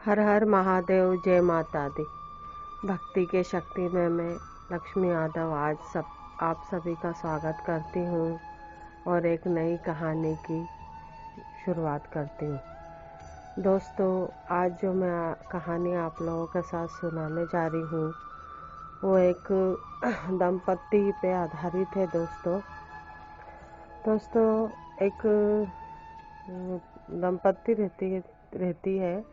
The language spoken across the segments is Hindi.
हर हर महादेव, जय माता दी। भक्ति के शक्ति में मैं लक्ष्मी यादव आज आप सभी का स्वागत करती हूँ और एक नई कहानी की शुरुआत करती हूँ। दोस्तों, आज जो मैं कहानी आप लोगों के साथ सुनाने जा रही हूँ वो एक दंपत्ति पे आधारित है। दोस्तों एक दंपत्ति रहती है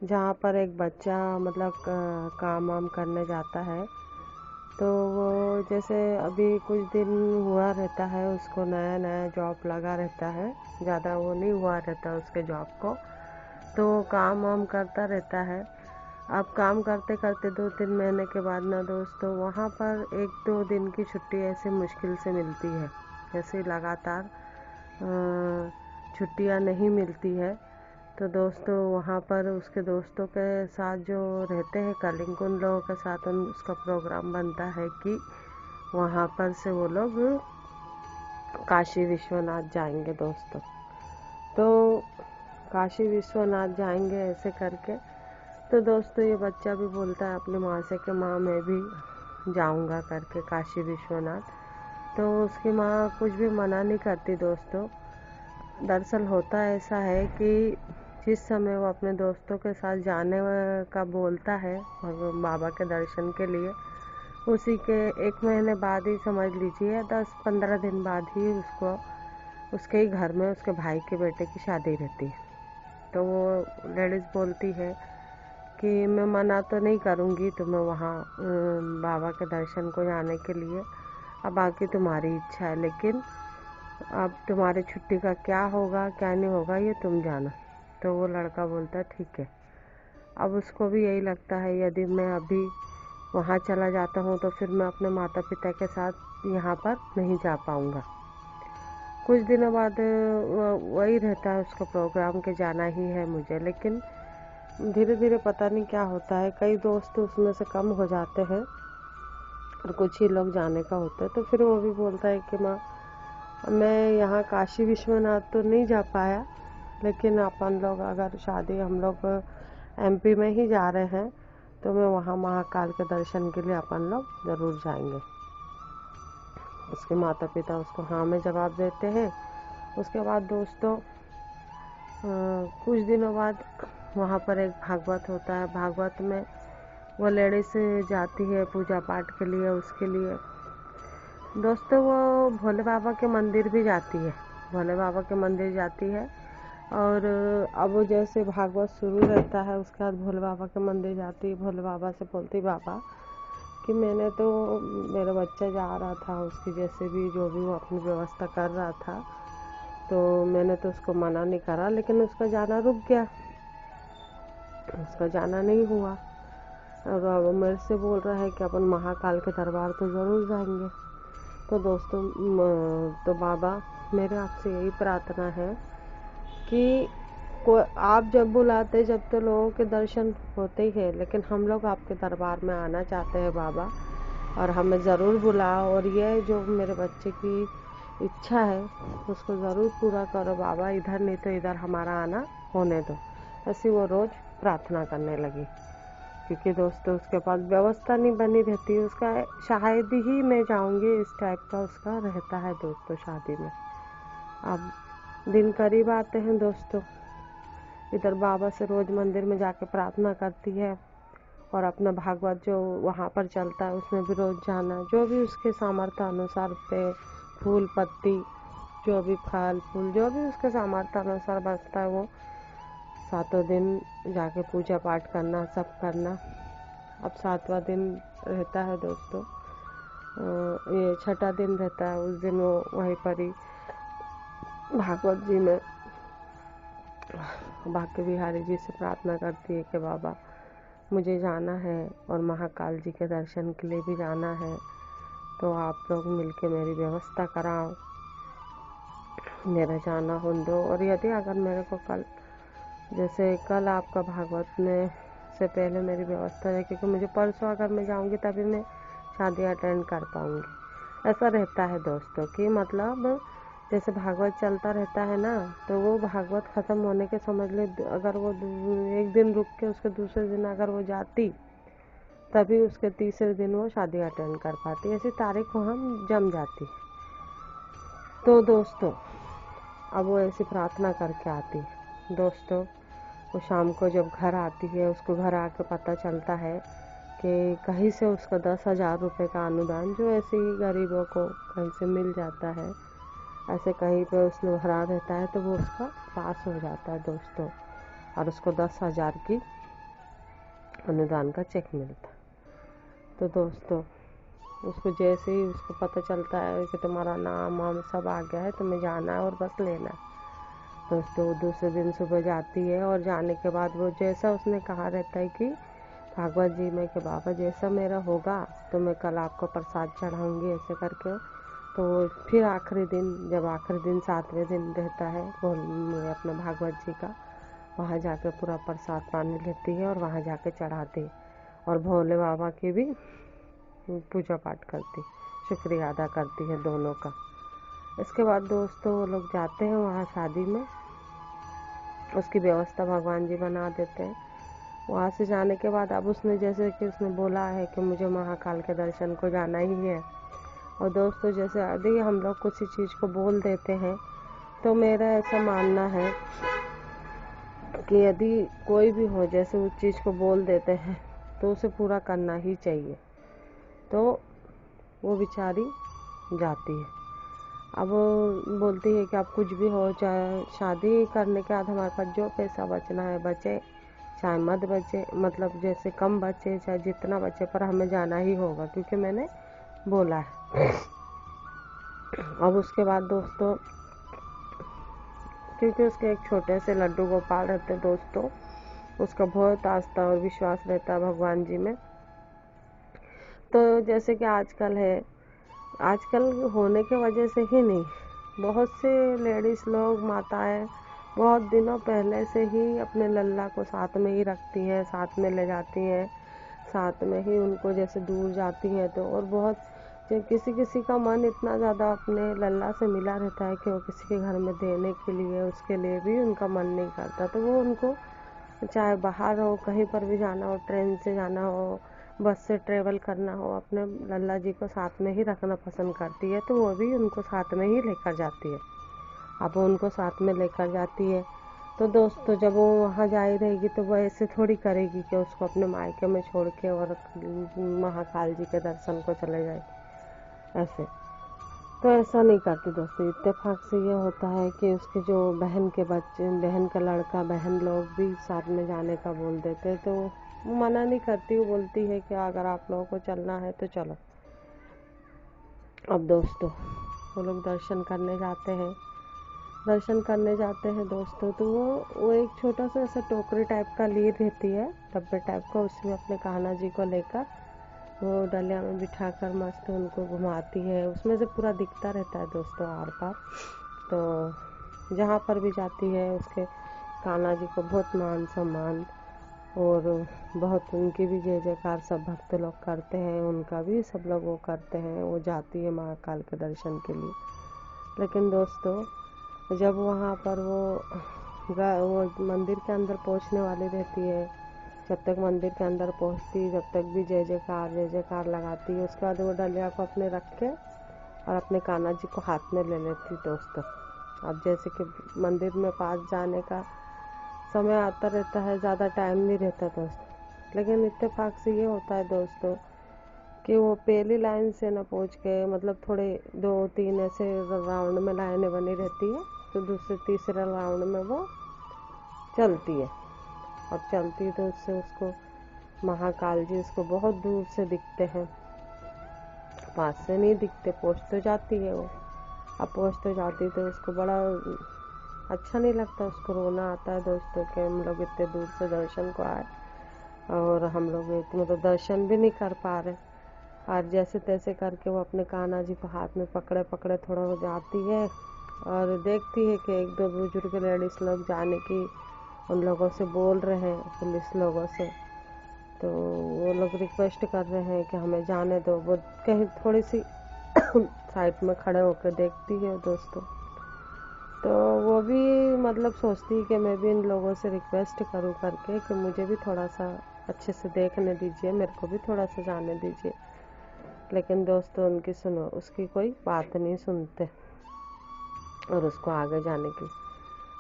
जहाँ पर एक बच्चा काम वाम करने जाता है। तो वो जैसे अभी कुछ दिन हुआ रहता है, उसको नया नया जॉब लगा रहता है, ज़्यादा वो नहीं हुआ रहता उसके जॉब को। तो वो काम वाम करता रहता है। अब काम करते करते 2-3 महीने के बाद ना दोस्तों, वहाँ पर 1-2 दिन की छुट्टी ऐसे मुश्किल से मिलती है। जैसे लगातार छुट्टियाँ नहीं मिलती है। तो दोस्तों वहाँ पर उसके दोस्तों के साथ जो रहते हैं कलिंग, उन लोगों के साथ उसका प्रोग्राम बनता है कि वहाँ पर से वो लोग काशी विश्वनाथ जाएंगे दोस्तों। तो काशी विश्वनाथ जाएंगे ऐसे करके। तो दोस्तों ये बच्चा भी बोलता है अपनी माँ से कि माँ मैं भी जाऊँगा करके काशी विश्वनाथ। तो उसकी माँ कुछ भी मना नहीं करती दोस्तों। दरअसल होता ऐसा है कि जिस समय वो अपने दोस्तों के साथ जाने का बोलता है और बाबा के दर्शन के लिए, उसी के 1 महीने बाद ही समझ लीजिए 10-15 दिन बाद ही उसको उसके ही घर में उसके भाई के बेटे की शादी रहती है। तो वो लेडीज़ बोलती है कि मैं मना तो नहीं करूँगी तुम्हें वहाँ बाबा के दर्शन को जाने के लिए, अब बाकी तुम्हारी इच्छा है, लेकिन अब तुम्हारी छुट्टी का क्या होगा क्या नहीं होगा ये तुम जानो। तो वो लड़का बोलता है ठीक है। अब उसको भी यही लगता है यदि मैं अभी वहाँ चला जाता हूँ तो फिर मैं अपने माता पिता के साथ यहाँ पर नहीं जा पाऊँगा। कुछ दिनों बाद वही रहता है उसका प्रोग्राम के जाना ही है मुझे, लेकिन धीरे धीरे पता नहीं क्या होता है, कई दोस्त उसमें से कम हो जाते हैं और कुछ ही लोग जाने का होता है। तो फिर वो भी बोलता है कि माँ मैं यहाँ काशी विश्वनाथ तो नहीं जा पाया, लेकिन अपन लोग अगर शादी हम लोग एमपी में ही जा रहे हैं तो मैं वहाँ महाकाल के दर्शन के लिए अपन लोग ज़रूर जाएंगे। उसके माता पिता उसको हाँ में जवाब देते हैं। उसके बाद दोस्तों कुछ दिनों बाद वहाँ पर एक भागवत होता है। भागवत में वो लेडीज़ जाती है पूजा पाठ के लिए। उसके लिए दोस्तों वो भोले बाबा के मंदिर भी जाती है, भोले बाबा के मंदिर जाती है। और अब जैसे भागवत शुरू रहता है उसके बाद भोले बाबा के मंदिर जाती है। भोले बाबा से बोलती बाबा कि मैंने तो मेरा बच्चा जा रहा था, उसकी जैसे भी जो भी वो अपनी व्यवस्था कर रहा था, तो मैंने तो उसको मना नहीं करा, लेकिन उसका जाना रुक गया, उसका जाना नहीं हुआ। और अब मेरे से बोल रहा है कि अपन महाकाल के दरबार तो ज़रूर जाएंगे। तो दोस्तों तो बाबा मेरे आपसे यही प्रार्थना है कि आप जब बुलाते जब तो लोगों के दर्शन होते ही है, लेकिन हम लोग आपके दरबार में आना चाहते हैं बाबा, और हमें ज़रूर बुलाओ और ये जो मेरे बच्चे की इच्छा है उसको ज़रूर पूरा करो बाबा, इधर नहीं तो इधर हमारा आना होने दो। ऐसी वो रोज़ प्रार्थना करने लगी, क्योंकि दोस्तों उसके पास व्यवस्था नहीं बनी रहती, उसका शायद ही मैं जाऊंगी इस टाइप का उसका रहता है दोस्तों शादी में। अब दिन करीब आते हैं दोस्तों, इधर बाबा से रोज़ मंदिर में जाके प्रार्थना करती है और अपना भागवत जो वहाँ पर चलता है उसमें भी रोज़ जाना, जो भी उसके सामर्थ्य अनुसार पे फूल पत्ती जो भी फल फूल जो भी उसके सामर्थ्य अनुसार बचता है वो 7 दिन जाके पूजा पाठ करना, सब करना। अब 7वां दिन रहता है दोस्तों, ये 6ठा दिन रहता है। उस दिन वो वहीं पर ही भागवत जी में बांके बिहारी जी से प्रार्थना करती है कि बाबा मुझे जाना है और महाकाल जी के दर्शन के लिए भी जाना है, तो आप लोग मिलके मेरी व्यवस्था कराओ, मेरा जाना हो दो। और यदि अगर मेरे को जैसे कल आपका भागवत में से पहले मेरी व्यवस्था है, क्योंकि मुझे परसों अगर मैं जाऊंगी तभी मैं शादी अटेंड कर पाऊंगी। ऐसा रहता है दोस्तों कि मतलब जैसे भागवत चलता रहता है ना, तो वो भागवत ख़त्म होने के समझ ले, अगर वो एक दिन रुक के उसके दूसरे दिन अगर वो जाती, तभी उसके तीसरे दिन वो शादी अटेंड कर पाती। ऐसी तारीख वहाँ जम जाती। तो दोस्तों अब वो ऐसी प्रार्थना करके आती। दोस्तों वो शाम को जब घर आती है, उसको घर आके पता चलता है कि कहीं से उसका 10,000 रुपये का अनुदान, जो ऐसे ही गरीबों को कहीं से मिल जाता है, ऐसे कहीं पे उसने भरा रहता है, तो वो उसका पास हो जाता है दोस्तों, और उसको 10,000 की अनुदान का चेक मिलता। तो दोस्तों उसको जैसे ही उसको पता चलता है कि तुम्हारा नाम वाम सब आ गया है, तुम्हें जाना है और बस लेना है, दोस्तों वो दूसरे दिन सुबह जाती है। और जाने के बाद वो जैसा उसने कहा रहता है कि भागवत जी में कि बाबा जैसा मेरा होगा तो मैं कल आपको प्रसाद चढ़ाऊँगी, ऐसे करके। तो फिर आखिरी दिन, जब आखिरी दिन 7वें दिन रहता है अपना भागवत जी का, वहाँ जाकर पूरा प्रसाद पानी लेती है और वहाँ जाके चढ़ाती है, और भोले बाबा की भी पूजा पाठ करती, शुक्रिया अदा करती है दोनों का। इसके बाद दोस्तों वो लोग जाते हैं वहाँ शादी में, उसकी व्यवस्था भगवान जी बना देते हैं। वहाँ से जाने के बाद अब उसने जैसे कि उसने बोला है कि मुझे महाकाल के दर्शन को जाना ही है। और दोस्तों जैसे यदि हम लोग किसी चीज़ को बोल देते हैं, तो मेरा ऐसा मानना है कि यदि कोई भी हो, जैसे उस चीज़ को बोल देते हैं तो उसे पूरा करना ही चाहिए। तो वो बेचारी जाती है। अब बोलती है कि अब कुछ भी हो, चाहे शादी करने के बाद हमारे पास जो पैसा बचना है बचे, चाहे मत बचे, मतलब जैसे कम बचे चाहे जितना बचे, पर हमें जाना ही होगा क्योंकि मैंने बोला है। अब उसके बाद दोस्तों, क्योंकि उसके एक छोटे से लड्डू गोपाल रहते दोस्तों, उसका बहुत आस्था और विश्वास रहता है भगवान जी में। तो जैसे कि आजकल है, आजकल होने के वजह से ही नहीं, बहुत से लेडीज़ लोग, माताएं बहुत दिनों पहले से ही अपने लल्ला को साथ में ही रखती हैं, साथ में ले जाती हैं, साथ में ही उनको जैसे दूर जाती हैं तो। और बहुत किसी किसी का मन इतना ज़्यादा अपने लल्ला से मिला रहता है कि वो किसी के घर में देने के लिए, उसके लिए भी उनका मन नहीं करता, तो वो उनको चाहे बाहर हो, कहीं पर भी जाना हो, ट्रेन से जाना हो, बस से ट्रेवल करना हो, अपने लल्ला जी को साथ में ही रखना पसंद करती है। तो वो भी उनको साथ में ही लेकर जाती है। अब वो उनको साथ में लेकर जाती है तो दोस्तों जब वो वहाँ जाई रहेगी तो वो ऐसे थोड़ी करेगी कि उसको अपने मायके में छोड़ के और महाकाल जी के दर्शन को चले जाए, ऐसे तो ऐसा नहीं करती दोस्तों। इत्तेफाक से ये होता है कि उसके जो बहन के बच्चे, बहन का लड़का, बहन लोग भी साथ में जाने का बोल देते, तो वो मना नहीं करती, वो बोलती है कि अगर आप लोगों को चलना है तो चलो। अब दोस्तों वो लोग दर्शन करने जाते हैं, दोस्तों। तो वो एक छोटा सा ऐसा टोकरी टाइप का ली रहती है, डब्बे टाइप का, उसमें अपने कान्हा जी को लेकर वो डलिया में बिठाकर मस्त उनको घुमाती है। उसमें से पूरा दिखता रहता है दोस्तों आर पार। तो जहाँ पर भी जाती है उसके कान्हा जी को बहुत मान सम्मान और बहुत उनकी भी जय जयकार सब भक्त लोग करते हैं, उनका भी सब लोग वो करते हैं। वो जाती है महाकाल के दर्शन के लिए। लेकिन दोस्तों जब वहाँ पर वो मंदिर के अंदर पहुँचने वाली रहती है, जब तक मंदिर के अंदर पहुँचती, जब तक भी जय जयकार लगाती है, उसके बाद वो डलिया को अपने रख के और अपने कान्हा जी को हाथ में ले लेती दोस्तों। अब जैसे कि मंदिर में पास जाने का समय आता रहता है, ज़्यादा टाइम नहीं रहता दोस्त, लेकिन इत्तेफाक से ये होता है दोस्तों कि वो पहली लाइन से ना पहुँच के, मतलब थोड़े 2-3 ऐसे राउंड में लाइनें बनी रहती है, तो दूसरे तीसरे राउंड में वो चलती है। और चलती है तो उससे उसको महाकाल जी उसको बहुत दूर से दिखते हैं, पास से नहीं दिखते। पहुँच तो जाती है वो, अब पहुँच तो जाती तो उसको बड़ा अच्छा नहीं लगता, उसको रोना आता है दोस्तों कि हम लोग इतने दूर से दर्शन को आए और हम लोग मतलब दर्शन भी नहीं कर पा रहे। और जैसे तैसे करके वो अपने कान्हा जी को हाथ में पकड़े पकड़े थोड़ा वो जाती है और देखती है कि 1-2 बुजुर्ग लेडीज़ लोग जाने की उन लोगों से बोल रहे हैं, पुलिस लोगों से। तो वो लोग रिक्वेस्ट कर रहे हैं कि हमें जाने दो। वो कहीं थोड़ी सी साइड में खड़े होकर देखती है दोस्तों, तो वो भी मतलब सोचती है कि मैं भी इन लोगों से रिक्वेस्ट करूं करके कि मुझे भी थोड़ा सा अच्छे से देखने दीजिए, मेरे को भी थोड़ा सा जाने दीजिए। लेकिन दोस्तों उनकी सुनो, उसकी कोई बात नहीं सुनते और उसको आगे जाने के लिए,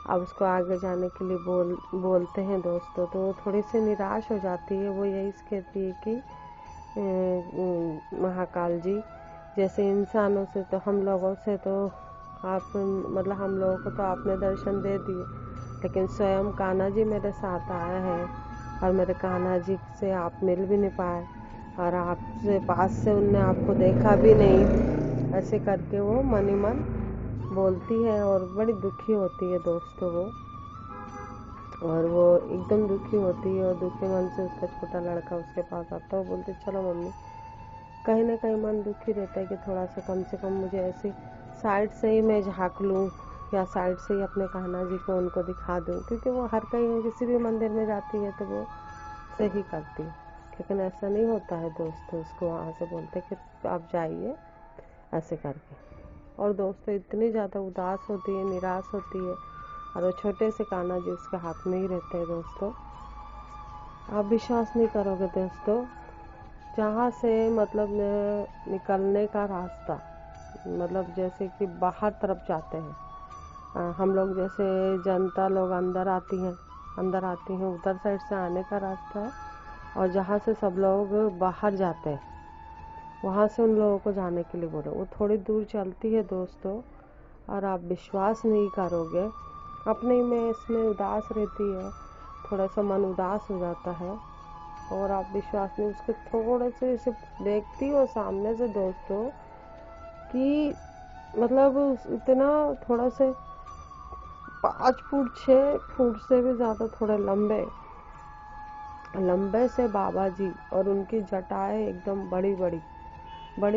अब उसको आगे जाने के लिए बोलते हैं दोस्तों, तो वो थोड़ी सी निराश हो जाती है। वो यही कहती है कि महाकाल जी, जैसे इंसानों से तो हम लोगों से तो आप मतलब हम लोगों को तो आपने दर्शन दे दिए, लेकिन स्वयं कान्हा जी मेरे साथ आया है और मेरे कान्हा जी से आप मिल भी नहीं पाए और आपसे पास से उनने आपको देखा भी नहीं। ऐसे करके वो मन ही मन बोलती है और बड़ी दुखी होती है दोस्तों वो। और वो एकदम दुखी होती है और दुखी मन से उसका छोटा लड़का उसके पास आता है और बोलते चलो मम्मी, कहीं ना कहीं मन दुखी रहता है कि थोड़ा सा कम से कम मुझे ऐसे साइड से ही मैं झाँक लूँ या साइड से ही अपने कान्हा जी को उनको दिखा दूँ, क्योंकि वो हर कहीं किसी भी मंदिर में जाती है तो वो सही करती है। लेकिन ऐसा नहीं होता है दोस्तों, उसको वहाँ से बोलते कि आप जाइए ऐसे करके। और दोस्तों इतनी ज़्यादा उदास होती है, निराश होती है और वो छोटे से कान्हा जी उसके हाथ में ही रहते हैं दोस्तों। आप विश्वास नहीं करोगे दोस्तों, जहाँ से मतलब निकलने का रास्ता, मतलब जैसे कि बाहर तरफ जाते हैं हम लोग, जैसे जनता लोग अंदर आती हैं उधर साइड से आने का रास्ता है, और जहाँ से सब लोग बाहर जाते हैं वहाँ से उन लोगों को जाने के लिए बोलो। वो थोड़ी दूर चलती है दोस्तों और आप विश्वास नहीं करोगे, अपने ही में इसमें उदास रहती है, थोड़ा सा मन उदास हो जाता है और आप विश्वास नहीं, उसके थोड़े से ऐसे देखती हो सामने से दोस्तों कि मतलब इतना थोड़ा से 5 फुट 6 फुट से भी ज़्यादा थोड़े लंबे से बाबा जी, और उनकी जटाएं एकदम बड़ी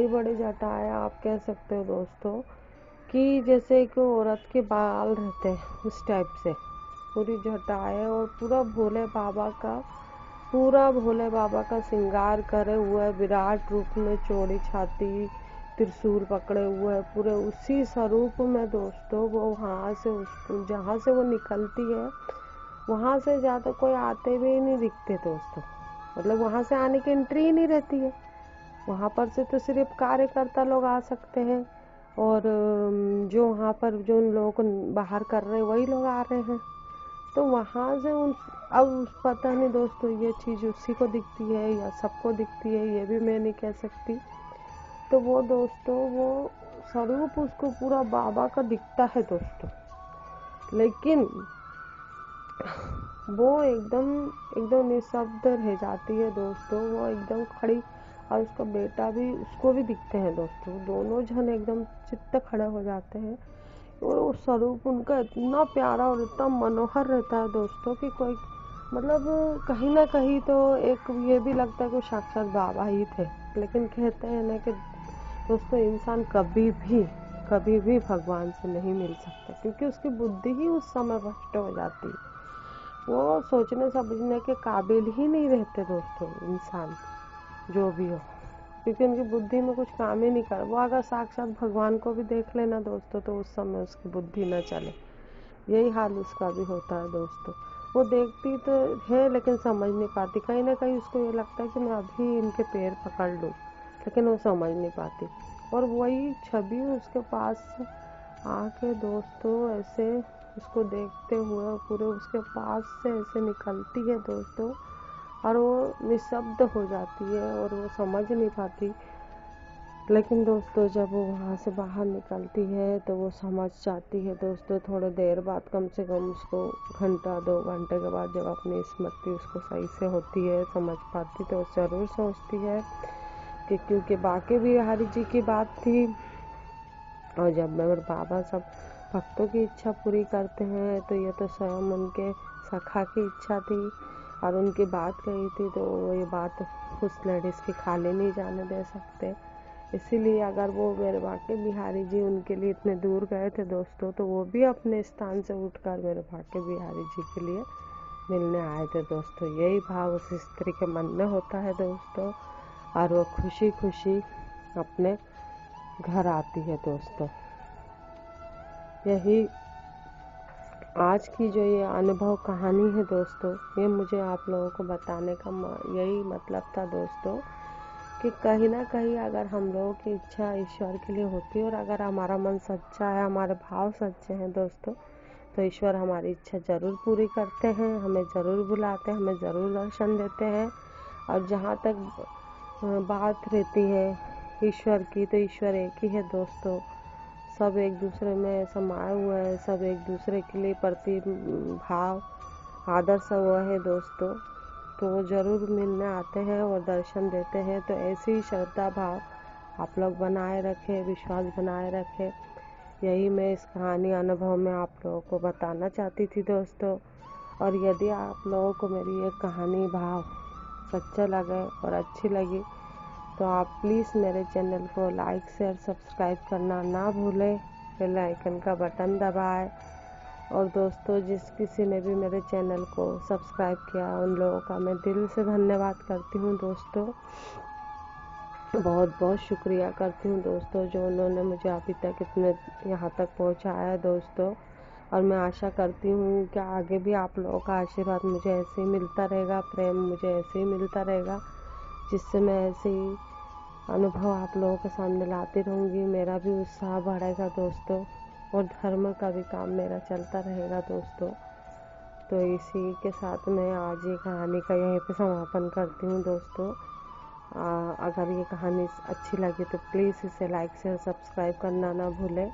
बड़ी जटाएं, आप कह सकते हो दोस्तों कि जैसे एक औरत के बाल रहते हैं उस टाइप से पूरी जटाएं, और पूरा भोले बाबा का श्रृंगार करे हुए विराट रूप में, चौड़ी छाती, त्रिशूल पकड़े हुए, पूरे उसी स्वरूप में दोस्तों वो वहाँ से जहाँ से वो निकलती है वहाँ से ज़्यादा कोई आते भी नहीं दिखते दोस्तों, मतलब वहाँ से आने की एंट्री ही नहीं रहती है। वहाँ पर से तो सिर्फ कार्यकर्ता लोग आ सकते हैं और जो वहाँ पर जो उन लोगों को बाहर कर रहे हैं वही लोग आ रहे हैं। तो वहाँ से अब पता नहीं दोस्तों ये चीज़ उसी को दिखती है या सबको दिखती है, ये भी मैं नहीं कह सकती। तो वो दोस्तों वो स्वरूप उसको पूरा बाबा का दिखता है दोस्तों, लेकिन वो एकदम निशब्द रह जाती है दोस्तों, वो एकदम खड़ी, और उसका बेटा भी उसको भी दिखते हैं दोस्तों, दोनों जन एकदम चित्त खड़े हो जाते हैं। और वो स्वरूप उनका इतना प्यारा और इतना मनोहर रहता है दोस्तों कि कोई मतलब कहीं ना कहीं तो एक ये भी लगता है कि साक्षात बाबा ही थे। लेकिन कहते हैं ना कि दोस्तों इंसान कभी भी भगवान से नहीं मिल सकता, क्योंकि उसकी बुद्धि ही उस समय भ्रष्ट हो जाती है, वो सोचने समझने के काबिल ही नहीं रहते दोस्तों इंसान जो भी हो, क्योंकि उनकी बुद्धि में कुछ काम ही नहीं कर। वो अगर साक्षात भगवान को भी देख लेना दोस्तों तो उस समय उसकी बुद्धि न चले, यही हाल उसका भी होता है दोस्तों। वो देखती तो है लेकिन समझ नहीं पाती, कहीं ना कहीं उसको ये लगता है कि मैं अभी इनके पैर पकड़ लूँ, लेकिन वो समझ नहीं पाती। और वही छवि उसके पास आके दोस्तों ऐसे उसको देखते हुए पूरे उसके पास से ऐसे निकलती है दोस्तों, और वो निशब्द हो जाती है और वो समझ नहीं पाती। लेकिन दोस्तों जब वो वहाँ से बाहर निकलती है तो वो समझ जाती है दोस्तों, थोड़ी देर बाद, कम से कम उसको घंटा 2 घंटे के बाद जब अपनी स्मृति उसको सही से होती है, समझ पाती, तो ज़रूर सोचती है कि क्योंकि बांके बिहारी जी की बात थी, और जब मेरे बाबा सब भक्तों की इच्छा पूरी करते हैं तो ये तो स्वयं उनके सखा की इच्छा थी और उनकी बात कही थी, तो ये बात उस लेडीज़ की खाली नहीं जाने दे सकते। इसीलिए अगर वो मेरे बांके बिहारी जी उनके लिए इतने दूर गए थे दोस्तों, तो वो भी अपने स्थान से उठकर मेरे बांके बिहारी जी के लिए मिलने आए थे दोस्तों। यही भाव उस स्त्री के मन में होता है दोस्तों, और वो खुशी खुशी अपने घर आती है दोस्तों। यही आज की जो ये अनुभव कहानी है दोस्तों, ये मुझे आप लोगों को बताने का यही मतलब था दोस्तों, कि कहीं ना कहीं अगर हम लोगों की इच्छा ईश्वर के लिए होती है और अगर हमारा मन सच्चा है, हमारे भाव सच्चे हैं दोस्तों, तो ईश्वर हमारी इच्छा ज़रूर पूरी करते हैं, हमें ज़रूर बुलाते हैं, हमें ज़रूर दर्शन देते हैं। और जहाँ तक बात रहती है ईश्वर की, तो ईश्वर एक ही है दोस्तों। सब एक दूसरे में समाये हुए हैं, सब एक दूसरे के लिए प्रति भाव आदर सा हुआ है दोस्तों। तो वो ज़रूर मिलने आते हैं और दर्शन देते हैं। तो ऐसे ही श्रद्धा भाव आप लोग बनाए रखें, विश्वास बनाए रखें। यही मैं इस कहानी अनुभव में आप लोगों को बताना चाहती थी दोस्तों। और यदि आप लोगों को मेरी ये कहानी भाव सच्चा लगे और अच्छी लगी, तो आप प्लीज़ मेरे चैनल को लाइक शेयर सब्सक्राइब करना ना भूलें, बेल आइकन का बटन दबाएं। और दोस्तों, जिस किसी ने भी मेरे चैनल को सब्सक्राइब किया, उन लोगों का मैं दिल से धन्यवाद करती हूँ दोस्तों। बहुत बहुत शुक्रिया करती हूँ दोस्तों, जो उन्होंने मुझे अभी तक इतने यहाँ तक पहुँचाया है दोस्तों। और मैं आशा करती हूँ कि आगे भी आप लोगों का आशीर्वाद मुझे ऐसे ही मिलता रहेगा, प्रेम मुझे ऐसे ही मिलता रहेगा, जिससे मैं ऐसे ही अनुभव आप लोगों के सामने लाती रहूँगी। मेरा भी उत्साह बढ़ेगा दोस्तों, और धर्म का भी काम मेरा चलता रहेगा दोस्तों। तो इसी के साथ मैं आज ये कहानी का यहीं पे समापन करती हूँ दोस्तों। अगर ये कहानी अच्छी लगी तो प्लीज़ इसे लाइक शेयर सब्सक्राइब करना ना भूलें।